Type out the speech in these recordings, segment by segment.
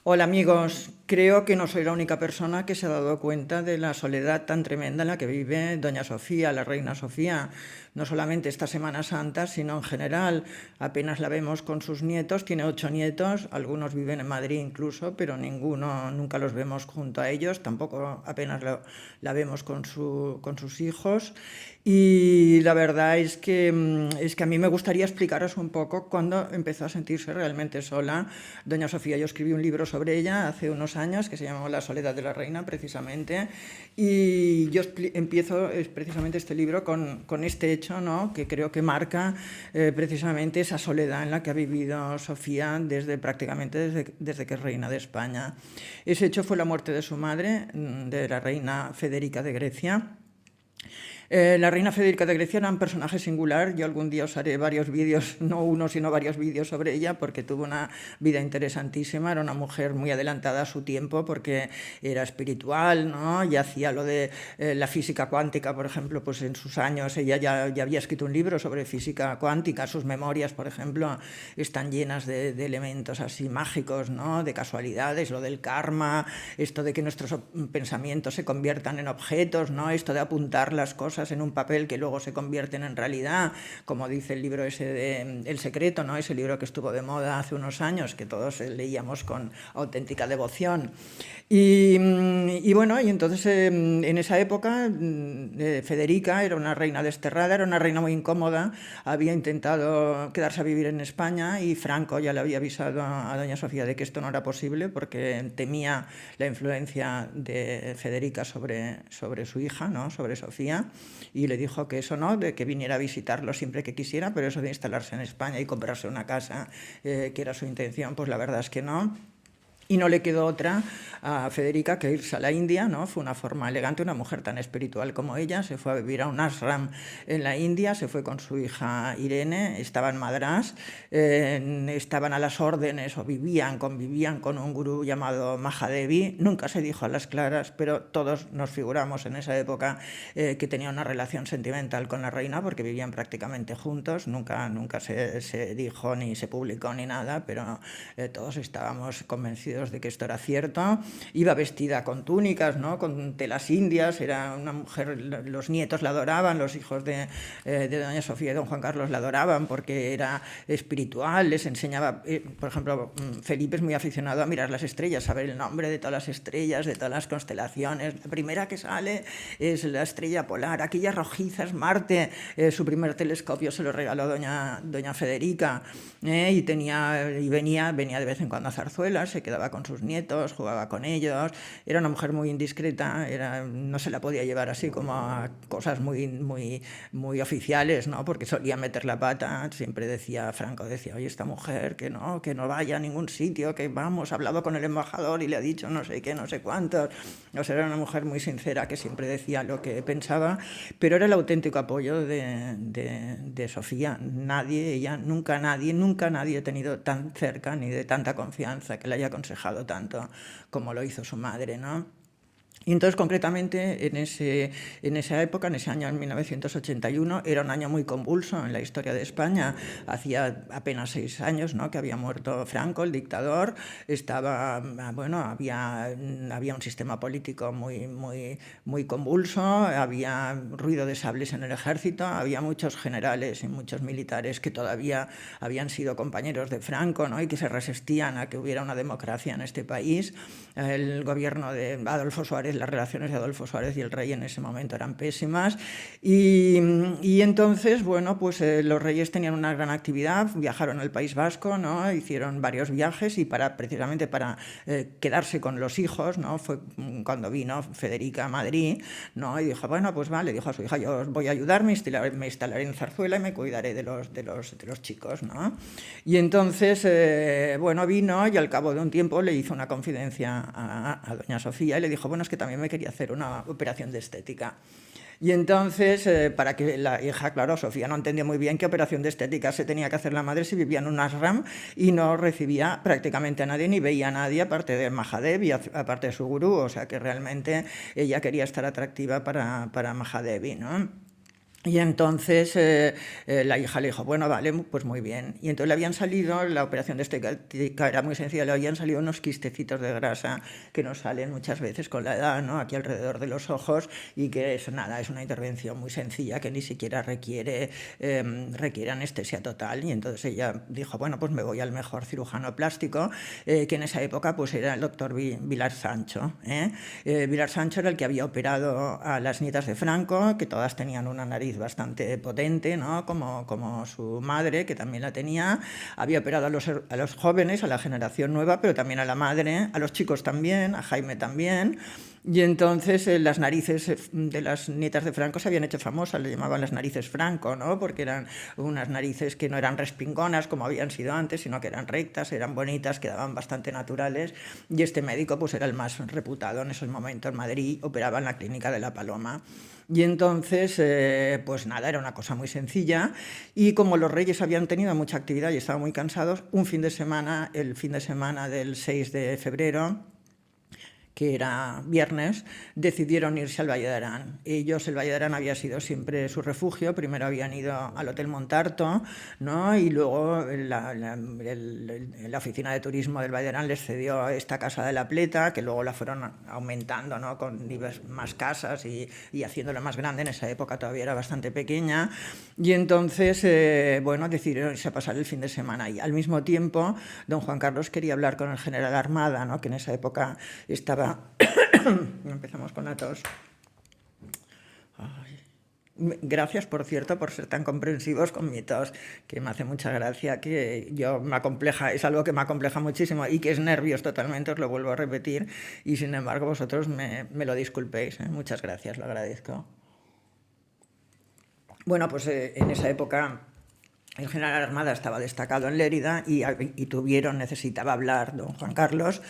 Hola amigos, creo que no soy la única persona que se ha dado cuenta de la soledad tan tremenda en la que vive Doña Sofía, la reina Sofía. No solamente esta Semana Santa, sino en general. Apenas la vemos con sus nietos, tiene 8 nietos, algunos viven en Madrid incluso, pero ninguno, nunca los vemos junto a ellos, tampoco apenas la vemos con sus hijos. Y la verdad es que a mí me gustaría explicaros un poco cuándo empezó a sentirse realmente sola Doña Sofía. Yo escribí un libro sobre ella hace unos años que se llamó La soledad de la reina, precisamente, y yo empiezo precisamente este libro con este hecho, ¿no?, que creo que marca precisamente esa soledad en la que ha vivido Sofía prácticamente desde que es reina de España. Ese hecho fue la muerte de su madre, de la reina Federica de Grecia. La reina Federica de Grecia era un personaje singular. Yo algún día os haré varios vídeos, no uno, sino varios vídeos sobre ella, porque tuvo una vida interesantísima. Era una mujer muy adelantada a su tiempo, porque era espiritual, ¿no? Y hacía lo de la física cuántica, por ejemplo, pues en sus años ella ya había escrito un libro sobre física cuántica. Sus memorias, por ejemplo, están llenas de elementos así mágicos, ¿no?, de casualidades, lo del karma, esto de que nuestros pensamientos se conviertan en objetos, ¿no?, esto de apuntar las cosas en un papel que luego se convierten en realidad, como dice el libro ese de El secreto, ¿no?, ese libro que estuvo de moda hace unos años, que todos leíamos con auténtica devoción. Y bueno, y entonces en esa época Federica era una reina desterrada, era una reina muy incómoda, había intentado quedarse a vivir en España y Franco ya le había avisado a doña Sofía de que esto no era posible porque temía la influencia de Federica sobre su hija, ¿no?, sobre Sofía, y le dijo que eso no, de que viniera a visitarlo siempre que quisiera, pero eso de instalarse en España y comprarse una casa, que era su intención, pues la verdad es que no. Y no le quedó otra a Federica que irse a la India, ¿no? Fue una forma elegante, una mujer tan espiritual como ella. Se fue a vivir a un ashram en la India, se fue con su hija Irene, estaba en Madrás, estaban a las órdenes o convivían con un gurú llamado Mahadevi. Nunca se dijo a las claras, pero todos nos figuramos en esa época que tenía una relación sentimental con la reina porque vivían prácticamente juntos. Nunca se dijo ni se publicó ni nada, pero todos estábamos convencidos de que esto era cierto. Iba vestida con túnicas, ¿no?, con telas indias, era una mujer, los nietos la adoraban, los hijos de doña Sofía y don Juan Carlos la adoraban porque era espiritual, les enseñaba, por ejemplo, Felipe es muy aficionado a mirar las estrellas, saber el nombre de todas las estrellas, de todas las constelaciones. La primera que sale es la estrella polar, aquella rojiza es Marte. Su primer telescopio se lo regaló doña Federica, y venía de vez en cuando a Zarzuela, se quedaba con sus nietos, jugaba con ellos. Era una mujer muy indiscreta, no se la podía llevar así como a cosas muy oficiales, ¿no?, porque solía meter la pata. Siempre Franco decía, oye, esta mujer que no vaya a ningún sitio, que vamos, ha hablado con el embajador y le ha dicho no sé qué, no sé cuántos. O sea, era una mujer muy sincera que siempre decía lo que pensaba, pero era el auténtico apoyo de Sofía. Nunca nadie ha tenido tan cerca ni de tanta confianza que le haya aconsejado tanto como lo hizo su madre, ¿no? Y entonces, concretamente, en esa época, en ese año 1981, era un año muy convulso en la historia de España. Hacía apenas 6 años, ¿no?, que había muerto Franco, el dictador. Había un sistema político muy convulso, había ruido de sables en el ejército, había muchos generales y muchos militares que todavía habían sido compañeros de Franco, ¿no?, y que se resistían a que hubiera una democracia en este país. El gobierno de Adolfo Suárez, las relaciones de Adolfo Suárez y el rey en ese momento eran pésimas, y entonces, bueno, pues los reyes tenían una gran actividad, viajaron al País Vasco, ¿no?, hicieron varios viajes, y precisamente para quedarse con los hijos, ¿no?, fue cuando vino Federica a Madrid, ¿no?, y dijo, bueno, pues vale, dijo a su hija, yo os voy a ayudar, me instalaré en Zarzuela y me cuidaré de los chicos, ¿no? Y entonces, bueno, vino y al cabo de un tiempo le hizo una confidencia a doña Sofía y le dijo, bueno, es que también me quería hacer una operación de estética. Y entonces, para que la hija, claro, Sofía no entendía muy bien qué operación de estética se tenía que hacer la madre si vivía en un ashram y no recibía prácticamente a nadie ni veía a nadie aparte de Mahadev y aparte de su gurú. O sea que realmente ella quería estar atractiva para Mahadevi, ¿no? Y entonces la hija le dijo, bueno, vale, pues muy bien. Y entonces le habían salido, la operación de estética era muy sencilla, le habían salido unos quistecitos de grasa que nos salen muchas veces con la edad, ¿no? Aquí alrededor de los ojos, y que es nada, es una intervención muy sencilla que ni siquiera requiere anestesia total. Y entonces ella dijo, bueno, pues me voy al mejor cirujano plástico, que en esa época pues era el doctor Vilar Sancho. Vilar Sancho era el que había operado a las nietas de Franco, que todas tenían una nariz bastante potente, ¿no? Como su madre, que también la tenía. Había operado a los jóvenes, a la generación nueva, pero también a la madre, a los chicos también, a Jaime también. Y entonces las narices de las nietas de Franco se habían hecho famosas, le llamaban las narices Franco, ¿no? Porque eran unas narices que no eran respingonas como habían sido antes, sino que eran rectas, eran bonitas, quedaban bastante naturales. Y este médico pues era el más reputado en esos momentos en Madrid, operaba en la clínica de La Paloma. Y entonces, pues nada, era una cosa muy sencilla. Y como los Reyes habían tenido mucha actividad y estaban muy cansados, un fin de semana, el fin de semana del 6 de febrero, que era viernes, decidieron irse al Valle de Arán. Ellos, el Valle de Arán había sido siempre su refugio, primero habían ido al Hotel Montarto, ¿no? Y luego la oficina de turismo del Valle de Arán les cedió esta casa de la Pleta, que luego la fueron aumentando, ¿no? Con más casas y haciéndola más grande. En esa época todavía era bastante pequeña. Y entonces, bueno, decidieron irse a pasar el fin de semana. Y al mismo tiempo, don Juan Carlos quería hablar con el general Armada, ¿no? Que en esa época estaba... Empezamos con la tos. Ay. Gracias, por cierto, por ser tan comprensivos con mi tos, que me hace mucha gracia, que me acompleja, es algo que me acompleja muchísimo y que es nervios totalmente, os lo vuelvo a repetir, y sin embargo vosotros me lo disculpéis, ¿eh? Muchas gracias, lo agradezco. Bueno, pues en esa época el general Armada estaba destacado en Lérida y necesitaba hablar don Juan Carlos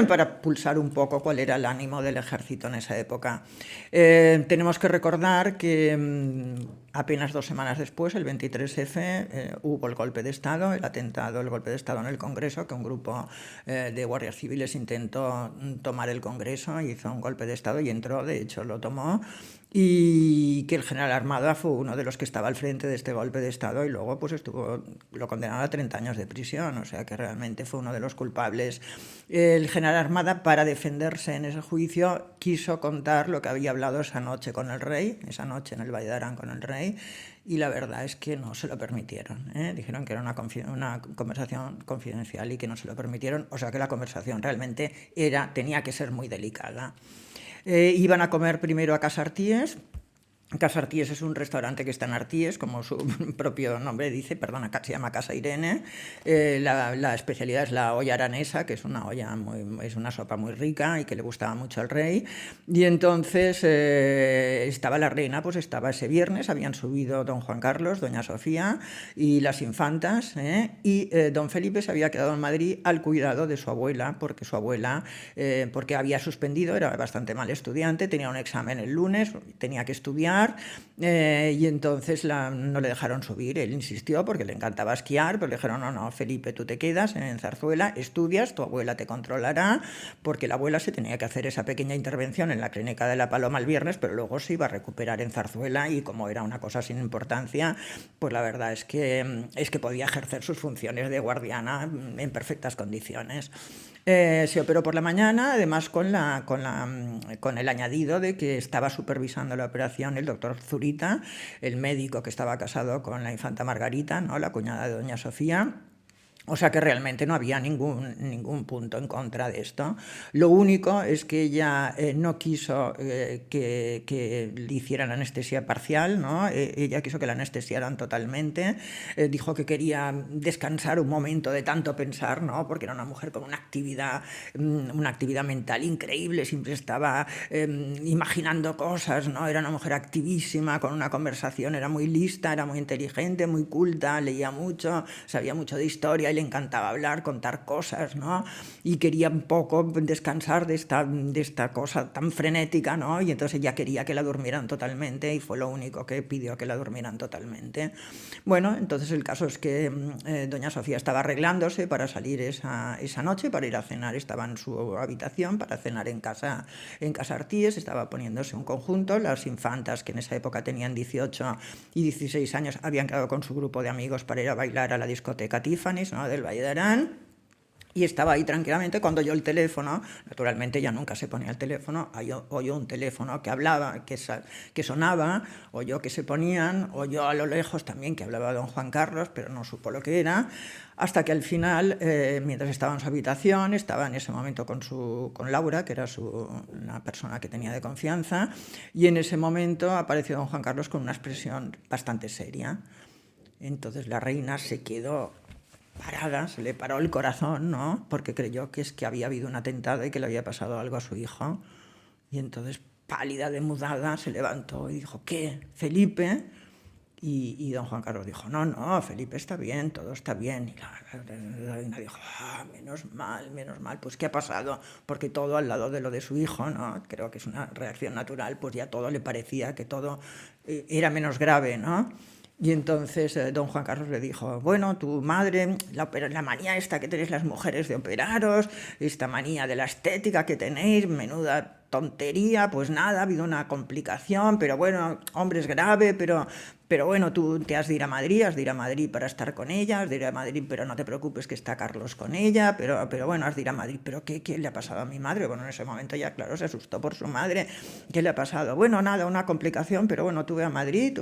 para pulsar un poco cuál era el ánimo del ejército en esa época. Tenemos que recordar que apenas 2 semanas después, el 23F, hubo el golpe de Estado, el golpe de Estado en el Congreso, que un grupo de guardias civiles intentó tomar el Congreso, hizo un golpe de Estado y entró, de hecho lo tomó, y que el general Armada fue uno de los que estaba al frente de este golpe de Estado y luego pues lo condenaron a 30 años de prisión, o sea que realmente fue uno de los culpables. El general Armada, para defenderse en ese juicio, quiso contar lo que había hablado esa noche con el rey, esa noche en el Valle de Arán con el rey, y la verdad es que no se lo permitieron, ¿eh? Dijeron que era una conversación confidencial y que no se lo permitieron, o sea que la conversación realmente tenía que ser muy delicada. Iban a comer primero a Casa Arties. Casa Arties es un restaurante que está en Arties, como su propio nombre dice, perdona, se llama Casa Irene. La especialidad es la olla aranesa, que es es una sopa muy rica y que le gustaba mucho al rey. Y entonces estaba la reina, pues estaba ese viernes, habían subido don Juan Carlos, doña Sofía y las infantas, y don Felipe se había quedado en Madrid al cuidado de su abuela, porque su abuela, porque había suspendido, era bastante mal estudiante, tenía un examen el lunes, tenía que estudiar, y entonces no le dejaron subir. Él insistió porque le encantaba esquiar, pero le dijeron, no, Felipe, tú te quedas en Zarzuela, estudias, tu abuela te controlará, porque la abuela se tenía que hacer esa pequeña intervención en la clínica de La Paloma el viernes, pero luego se iba a recuperar en Zarzuela, y como era una cosa sin importancia, pues la verdad es que podía ejercer sus funciones de guardiana en perfectas condiciones. Se operó por la mañana, además con el añadido de que estaba supervisando la operación el doctor Zurita, el médico que estaba casado con la infanta Margarita, ¿no? La cuñada de doña Sofía. O sea que realmente no había ningún punto en contra de esto. Lo único es que ella no quiso que le hicieran anestesia parcial, ¿no? Ella quiso que la anestesiaran totalmente. Dijo que quería descansar un momento de tanto pensar, ¿no? Porque era una mujer con una actividad mental increíble, siempre estaba imaginando cosas, ¿no? Era una mujer activísima, con una conversación, era muy lista, era muy inteligente, muy culta, leía mucho, sabía mucho de historia y le encantaba hablar, contar cosas, ¿no? Y quería un poco descansar de esta cosa tan frenética, ¿no? Y entonces ella quería que la durmieran totalmente y fue lo único que pidió, que la durmieran totalmente. Bueno, entonces el caso es que doña Sofía estaba arreglándose para salir esa noche, para ir a cenar, estaba en su habitación para cenar en casa Artíes, estaba poniéndose un conjunto, las infantas que en esa época tenían 18 y 16 años habían quedado con su grupo de amigos para ir a bailar a la discoteca Tiffany's, ¿no?, del Valle de Arán. Y estaba ahí tranquilamente cuando oyó el teléfono. Naturalmente ella nunca se ponía el teléfono, oyó un teléfono que hablaba, que sonaba, oyó que se ponían, oyó a lo lejos también que hablaba don Juan Carlos, pero no supo lo que era, hasta que al final, mientras estaba en su habitación, estaba en ese momento con Laura, que era una persona que tenía de confianza, y en ese momento apareció don Juan Carlos con una expresión bastante seria. Entonces la reina se quedó parada, se le paró el corazón, ¿no? Porque creyó que había habido un atentado y que le había pasado algo a su hijo. Y entonces, pálida, demudada, se levantó y dijo, ¿qué? ¿Felipe? Y don Juan Carlos dijo, no, Felipe está bien, todo está bien. Y la reina dijo, menos mal, pues ¿qué ha pasado? Porque todo al lado de lo de su hijo, ¿no? Creo que es una reacción natural, pues ya todo le parecía que todo era menos grave, ¿no? Y entonces don Juan Carlos le dijo, bueno, tu madre, la manía esta que tenéis las mujeres de operaros, esta manía de la estética que tenéis, menuda tontería, pues nada, ha habido una complicación, pero bueno, hombre, es grave, pero bueno, tú te has de ir a Madrid para estar con ella, has de ir a Madrid, pero no te preocupes que está Carlos con ella, pero bueno, has de ir a Madrid. ¿Pero qué le ha pasado a mi madre? Bueno, en ese momento ya, claro, se asustó por su madre. ¿Qué le ha pasado? Bueno, nada, una complicación, pero bueno, tuve a Madrid,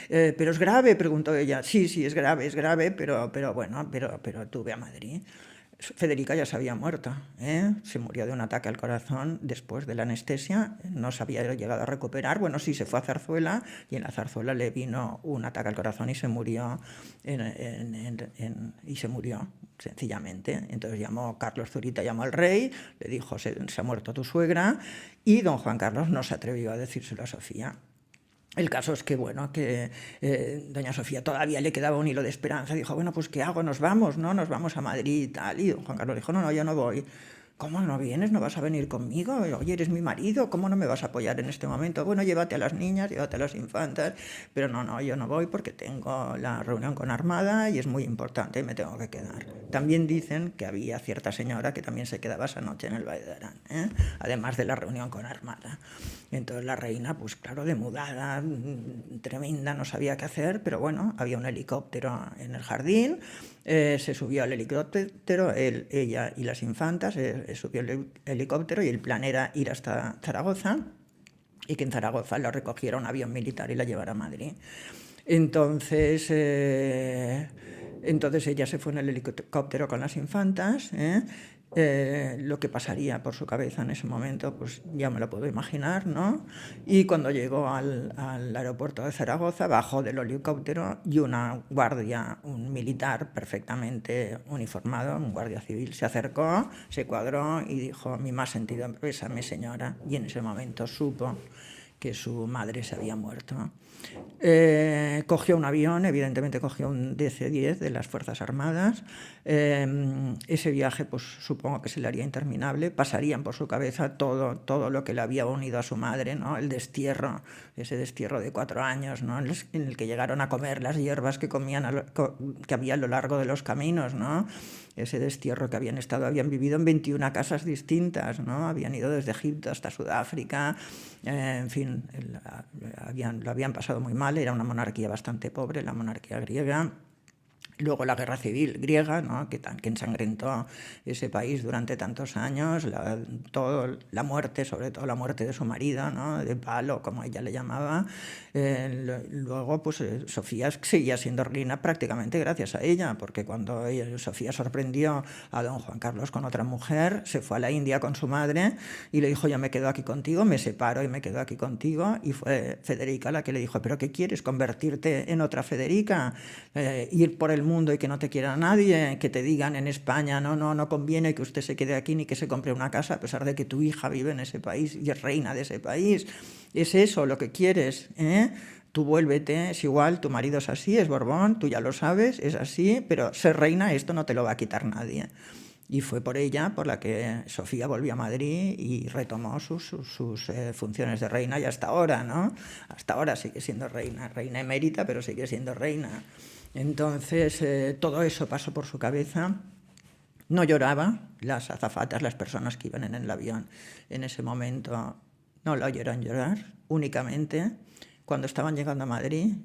¿pero es grave? Preguntó ella. Sí, es grave, pero bueno, pero tuve a Madrid. Federica ya se había muerto, ¿eh? Se murió de un ataque al corazón después de la anestesia, no se había llegado a recuperar. Bueno, sí, se fue a Zarzuela y en la Zarzuela le vino un ataque al corazón y se murió, sencillamente. Entonces Carlos Zurita llamó al rey, le dijo, se ha muerto tu suegra, y don Juan Carlos no se atrevió a decírselo a Sofía. El caso es que, bueno, que doña Sofía todavía le quedaba un hilo de esperanza. Dijo, bueno, pues ¿qué hago? Nos vamos, ¿no? Nos vamos a Madrid y tal. Y don Juan Carlos dijo, no, yo no voy. ¿Cómo no vienes? ¿No vas a venir conmigo? Oye, eres mi marido, ¿cómo no me vas a apoyar en este momento? Bueno, llévate a las niñas, llévate a las infantas, pero no, yo no voy porque tengo la reunión con Armada y es muy importante y me tengo que quedar. También dicen que había cierta señora que también se quedaba esa noche en el Valle de Arán, además de la reunión con Armada. Entonces la reina, pues claro, demudada, tremenda, no sabía qué hacer, pero bueno, había un helicóptero en el jardín, se subió al helicóptero, ella y las infantas, subió el helicóptero y el plan era ir hasta Zaragoza y que en Zaragoza la recogiera un avión militar y la llevara a Madrid. Entonces ella se fue en el helicóptero con las infantas, lo que pasaría por su cabeza en ese momento, pues ya me lo puedo imaginar, ¿no? Y cuando llegó al aeropuerto de Zaragoza, bajó del helicóptero y un militar perfectamente uniformado, un guardia civil, se acercó, se cuadró y dijo, mi más sentido pésame, señora. Y en ese momento supo que su madre se había muerto. Cogió un avión, evidentemente cogió un DC-10 de las Fuerzas Armadas. Ese viaje, pues supongo que se le haría interminable. Pasarían por su cabeza todo lo que le había unido a su madre, ¿no? El destierro, ese destierro de 4 años, ¿no? En el que llegaron a comer las hierbas que había a lo largo de los caminos, ¿no? Ese destierro que habían vivido en 21 casas distintas, ¿no? Habían ido desde Egipto hasta Sudáfrica, en fin, lo habían pasado muy mal, era una monarquía bastante pobre, la monarquía griega. Luego la guerra civil griega, ¿no? que ensangrentó ese país durante tantos años, la muerte, sobre todo la muerte de su marido, ¿no? de Palo, como ella le llamaba. Luego, pues Sofía seguía siendo reina prácticamente gracias a ella, porque cuando Sofía sorprendió a don Juan Carlos con otra mujer, se fue a la India con su madre y le dijo, yo me quedo aquí contigo, me separo y me quedo aquí contigo. Y fue Federica la que le dijo, ¿pero qué quieres? ¿Convertirte en otra Federica? Ir por el mundo y que no te quiera nadie, que te digan en España, no conviene que usted se quede aquí ni que se compre una casa, a pesar de que tu hija vive en ese país y es reina de ese país. ¿Es eso lo que quieres? tú vuélvete, es igual, tu marido es así, es Borbón, tú ya lo sabes, es así, pero ser reina esto no te lo va a quitar nadie. Y fue por ella por la que Sofía volvió a Madrid y retomó sus funciones de reina, y hasta ahora, ¿no? Hasta ahora sigue siendo reina, reina emérita, pero sigue siendo reina. Entonces, todo eso pasó por su cabeza. No lloraba, las azafatas, las personas que iban en el avión en ese momento no la oyeron llorar, únicamente cuando estaban llegando a Madrid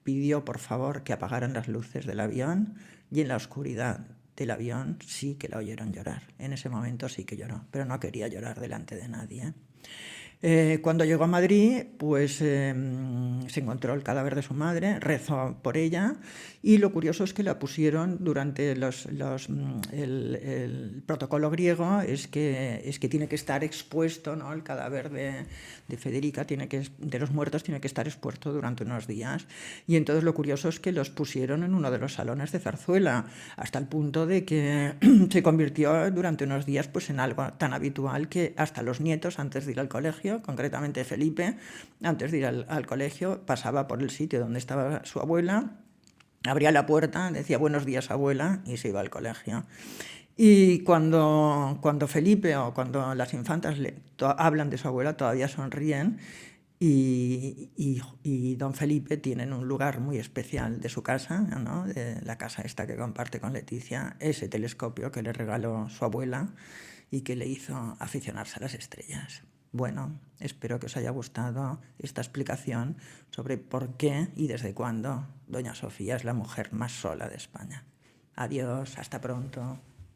pidió por favor que apagaran las luces del avión, y en la oscuridad del avión sí que la oyeron llorar. En ese momento sí que lloró, pero no quería llorar delante de nadie. Cuando llegó a Madrid, pues se encontró el cadáver de su madre, rezó por ella, y lo curioso es que la pusieron durante el protocolo griego, es que tiene que estar expuesto, ¿no? El cadáver de Federica de los muertos tiene que estar expuesto durante unos días, y entonces lo curioso es que los pusieron en uno de los salones de Zarzuela, hasta el punto de que se convirtió durante unos días pues en algo tan habitual que hasta los nietos, antes de ir al colegio, concretamente Felipe, antes de ir al colegio, pasaba por el sitio donde estaba su abuela, abría la puerta, decía buenos días abuela, y se iba al colegio. Y cuando Felipe o cuando las infantas hablan de su abuela, todavía sonríen, y don Felipe tiene un lugar muy especial de su casa, ¿no? De la casa esta que comparte con Leticia, ese telescopio que le regaló su abuela y que le hizo aficionarse a las estrellas. Bueno, espero que os haya gustado esta explicación sobre por qué y desde cuándo doña Sofía es la mujer más sola de España. Adiós, hasta pronto.